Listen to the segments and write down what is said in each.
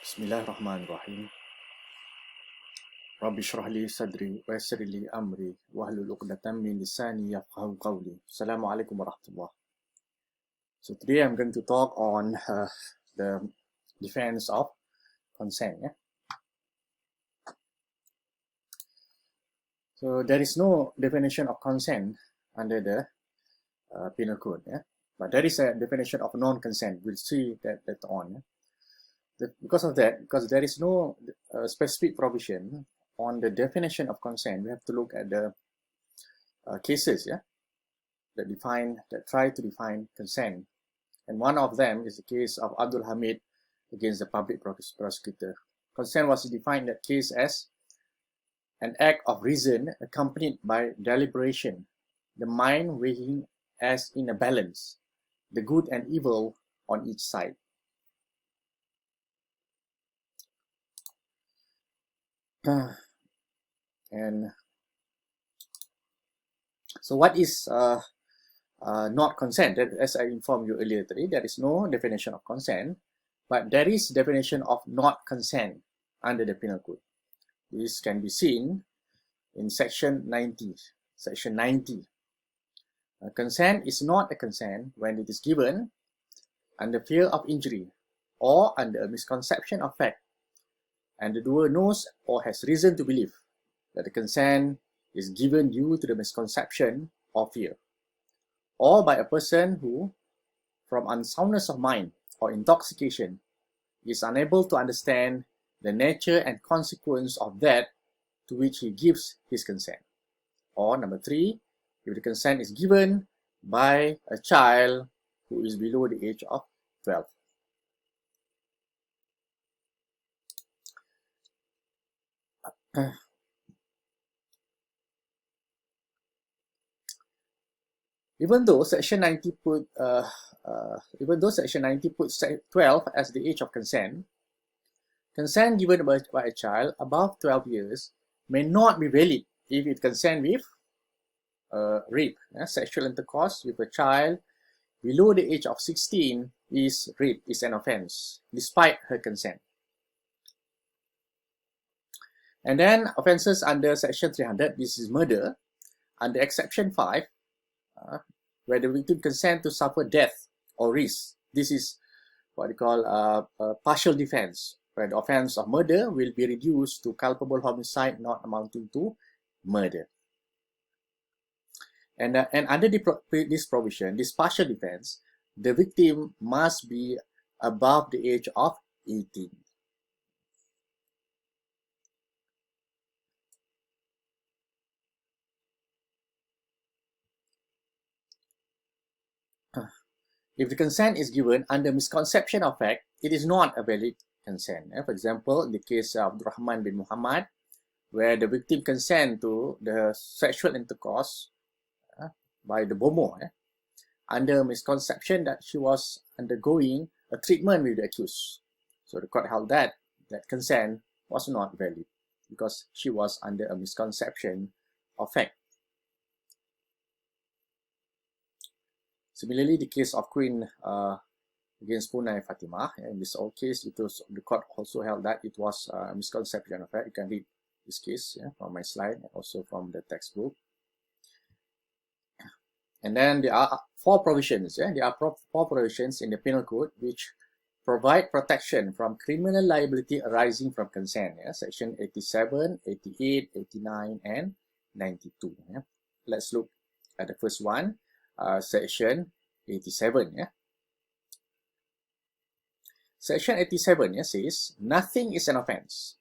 Bismillahirrahmanirrahim. Rabbi shrah li sadri wa yassir li amri wahlul 'uqdatam min lisani yafqahu qawli. Assalamualaikum warahmatullahi. So today I'm going to talk on the defense of consent. Yeah? So there is no definition of consent under the penal code. Yeah? But there is a definition of non-consent. We'll see that later on. Yeah? Because there is no specific provision on the definition of consent, we have to look at the cases, that try to define consent. And one of them is the case of Abdul Hamid against the public prosecutor. Consent was defined in that case as an act of reason accompanied by deliberation, the mind weighing as in a balance, the good and evil on each side. And so what is not consent? As I informed you earlier today, there is no definition of consent, but there is definition of not consent under the penal code. This can be seen in section 90. Section 90. Consent is not a consent when it is given under fear of injury or under a misconception of fact, and the doer knows or has reason to believe that the consent is given due to the misconception or fear, or by a person who, from unsoundness of mind or intoxication, is unable to understand the nature and consequence of that to which he gives his consent. Or number 3, if the consent is given by a child who is below the age of 12. Even though Section 90 puts 12 as the age of consent, consent given by a child above 12 years may not be valid if it consents with rape. Sexual intercourse with a child below the age of 16 is rape, is an offense, despite her consent. And then offenses under Section 300, this is murder, under Exception 5, where the victim consents to suffer death or risk. This is what we call a partial defense, where the offense of murder will be reduced to culpable homicide not amounting to murder. And under this provision, this partial defense, the victim must be above the age of 18. If the consent is given under misconception of fact, it is not a valid consent. For example, in the case of Abdul Rahman bin Muhammad, where the victim consent to the sexual intercourse by the bomoh, under misconception that she was undergoing a treatment with the accused. So the court held that consent was not valid because she was under a misconception of fact. Similarly, the case of Queen against Punai Fatimah, in this old case, the court also held that it was a misconception of fact. You can read this case from my slide, also from the textbook. And then there are 4 provisions. There are 4 provisions in the penal code which provide protection from criminal liability arising from consent. Section 87, 88, 89, and 92. Let's look at the first one. Section 87. Section 87 says, nothing is an offense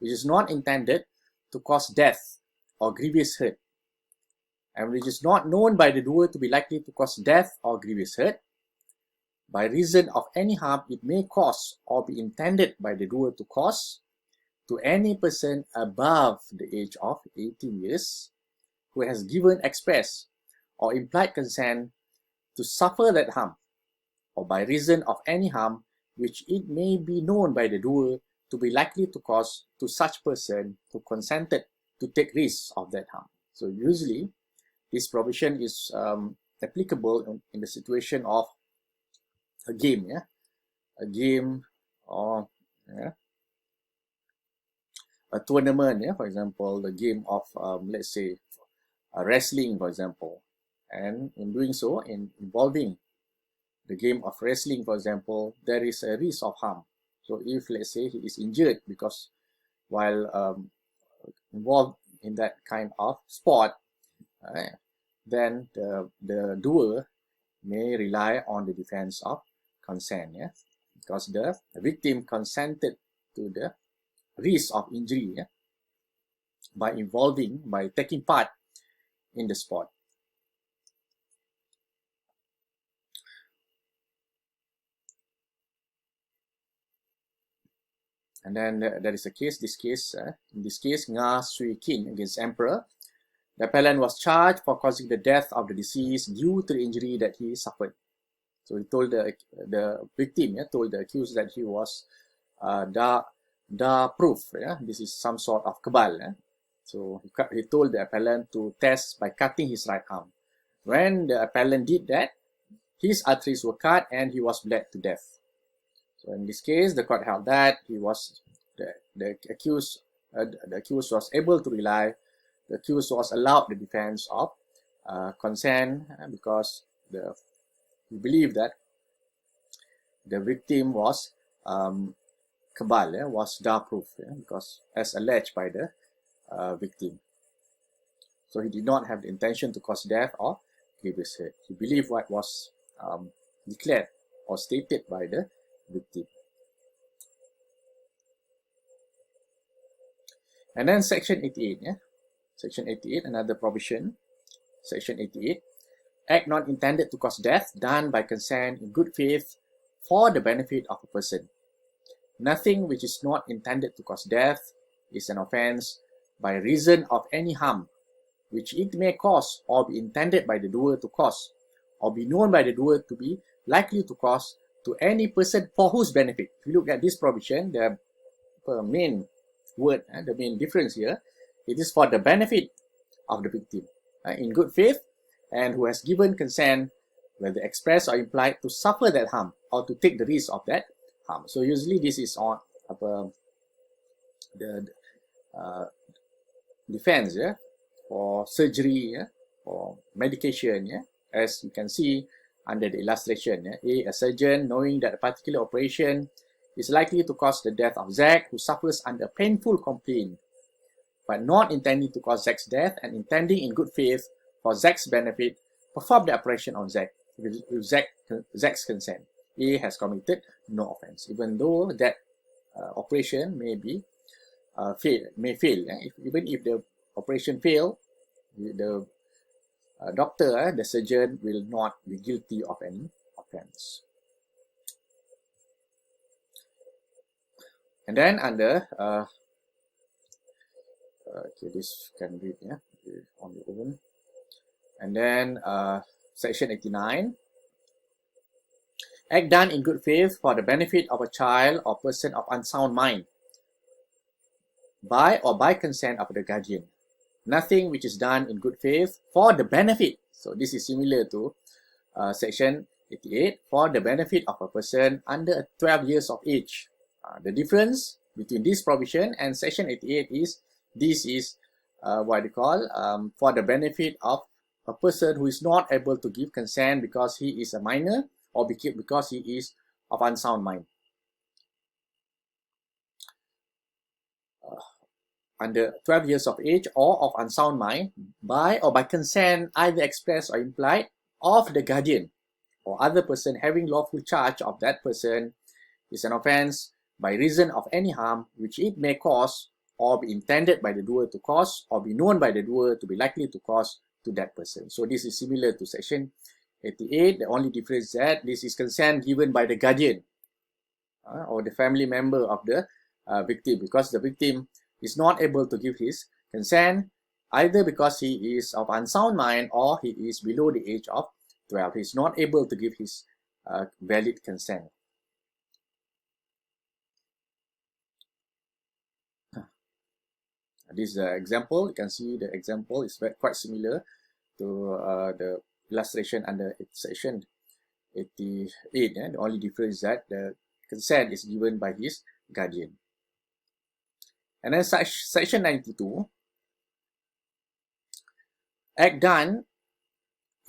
which is not intended to cause death or grievous hurt, and which is not known by the doer to be likely to cause death or grievous hurt, by reason of any harm it may cause or be intended by the doer to cause to any person above the age of 18 years who has given express or implied consent to suffer that harm, or by reason of any harm which it may be known by the doer to be likely to cause to such person who consented to take risks of that harm. So usually, this provision is applicable in the situation of a game, a game or tournament, for example, the game of, let's say, wrestling, for example, and in doing so, in involving the game of wrestling, for example, there is a risk of harm. So if, let's say, he is injured because while involved in that kind of sport, then the doer may rely on the defense of consent, because the victim consented to the risk of injury by taking part in the sport. And then there is a case, in this case, Nga Sui Kin against Emperor. The appellant was charged for causing the death of the deceased due to the injury that he suffered. So he told the victim, told the accused that he was da proof. This is some sort of kebal. So he told the appellant to test by cutting his right arm. When the appellant did that, his arteries were cut and he was bled to death. So in this case, the court held that he was the accused was able to rely. The accused was allowed the defense of consent because we believe that the victim was kebal, was da proof, because as alleged by the victim. So he did not have the intention to cause death or grievous hurt. He believed what was declared or stated by the victim. And then section 88, section 88, another provision. Section 88, act not intended to cause death done by consent in good faith for the benefit of a person. Nothing which is not intended to cause death is an offense by reason of any harm which it may cause or be intended by the doer to cause or be known by the doer to be likely to cause to any person for whose benefit. If you look at this provision, the main word, the main difference here, it is for the benefit of the victim in good faith and who has given consent, whether expressed or implied, to suffer that harm or to take the risk of that harm. So usually this is on the defense for surgery, for medication, as you can see under the illustration. A surgeon, knowing that a particular operation is likely to cause the death of Zack, who suffers under painful complaint, but not intending to cause Zack's death and intending in good faith for Zack's benefit, perform the operation on Zack with Zack's consent. A has committed no offense, even though that operation may fail. Even if the operation fail, the doctor, the surgeon, will not be guilty of any offense. And then under okay, this can read on your own. And then section 89, act done in good faith for the benefit of a child or person of unsound mind by or by consent of the guardian. Nothing which is done in good faith for the benefit. So this is similar to section 88, for the benefit of a person under 12 years of age. The difference between this provision and section 88 is this is what they call for the benefit of a person who is not able to give consent because he is a minor or because he is of unsound mind. Under 12 years of age or of unsound mind, by or by consent, either expressed or implied, of the guardian or other person having lawful charge of that person, is an offense by reason of any harm which it may cause or be intended by the doer to cause or be known by the doer to be likely to cause to that person. So this is similar to section 88. The only difference is that this is consent given by the guardian or the family member of the victim, because the victim is not able to give his consent either because he is of unsound mind or he is below the age of 12. He is not able to give his valid consent. This is the example. You can see the example is quite similar to the illustration under section 88. The only difference is that the consent is given by his guardian. And then section 92, act done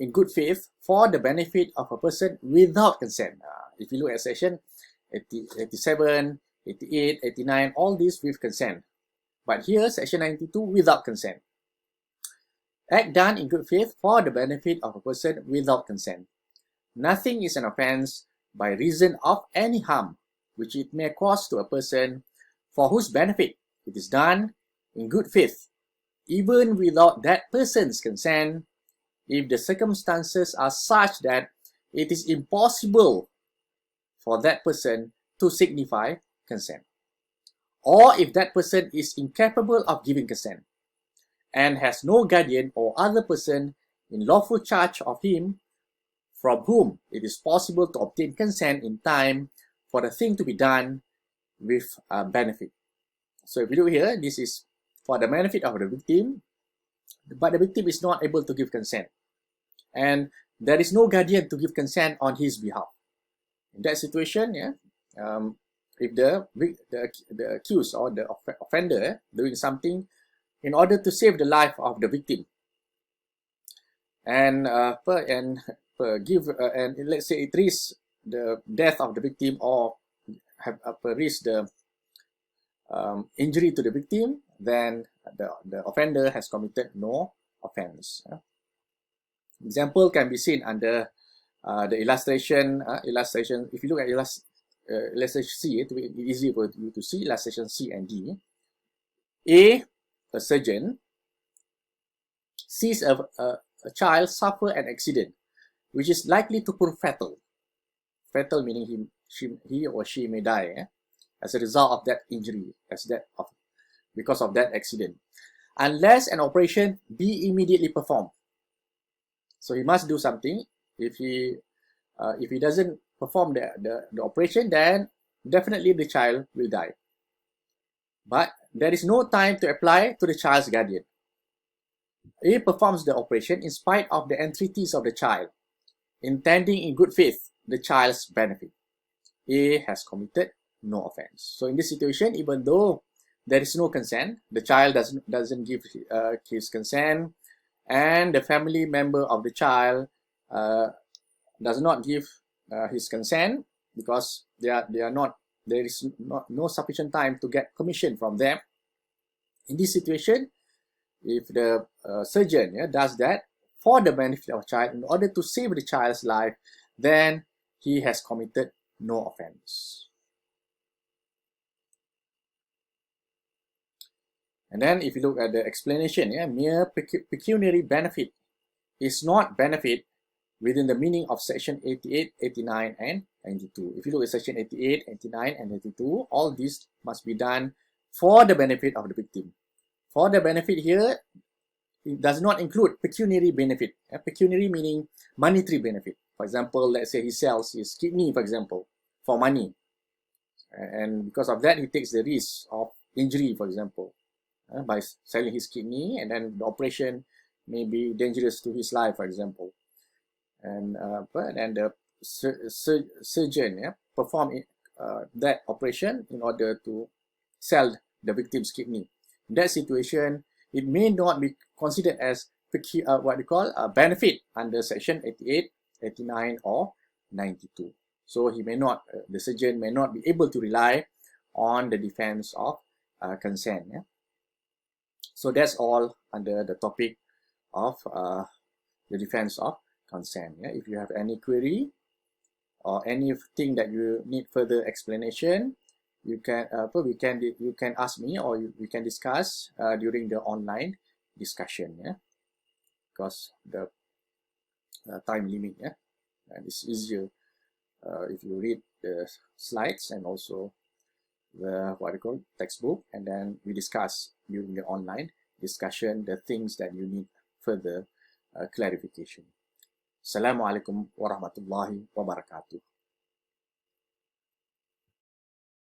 in good faith for the benefit of a person without consent. If you look at section 87, 88, 89, all these with consent. But here, section 92, without consent. Act done in good faith for the benefit of a person without consent. Nothing is an offense by reason of any harm which it may cause to a person for whose benefit it is done in good faith, even without that person's consent, if the circumstances are such that it is impossible for that person to signify consent, or if that person is incapable of giving consent and has no guardian or other person in lawful charge of him from whom it is possible to obtain consent in time for the thing to be done with benefit. So if you look here, this is for the benefit of the victim, but the victim is not able to give consent, and there is no guardian to give consent on his behalf. In that situation, if the accused or the offender doing something in order to save the life of the victim, and let's say it risks the death of the victim or risk the injury to the victim, then the offender has committed no offense. Example can be seen under the illustration. If you look at illustration C, it will be easy for you to see illustration C and D. A surgeon sees a child suffer an accident which is likely to prove fatal. Fatal meaning he or she may die as a result of that injury, because of that accident, unless an operation be immediately performed. So he must do something. If he doesn't perform the operation, then definitely the child will die. But there is no time to apply to the child's guardian. He performs the operation in spite of the entreaties of the child, intending in good faith the child's benefit. A has committed no offense. So in this situation, even though there is no consent, the child doesn't give his consent, and the family member of the child does not give his consent because there is no sufficient time to get permission from them. In this situation, if the surgeon does that for the benefit of the child in order to save the child's life, then he has committed no offense. And then if you look at the explanation, mere pecuniary benefit is not benefit within the meaning of section 88, 89, and 92. If you look at section 88, 89, and 92, all these must be done for the benefit of the victim. For the benefit here, it does not include pecuniary benefit. Pecuniary meaning monetary benefit. For example, let's say he sells his kidney, for example, for money. And because of that, he takes the risk of injury, for example, by selling his kidney, and then the operation may be dangerous to his life, for example. And the surgeon perform that operation in order to sell the victim's kidney. In that situation, it may not be considered as what we call a benefit under section 88, 89, or 92. So he may not, the surgeon may not be able to rely on the defense of consent. So that's all under the topic of the defense of consent. If you have any query or anything that you need further explanation, you can ask me, or we can discuss during the online discussion. Because the time limit. And it's easier if you read the slides and also the textbook, and then we discuss during the online discussion the things that you need further clarification. Assalamualaikum warahmatullahi wabarakatuh.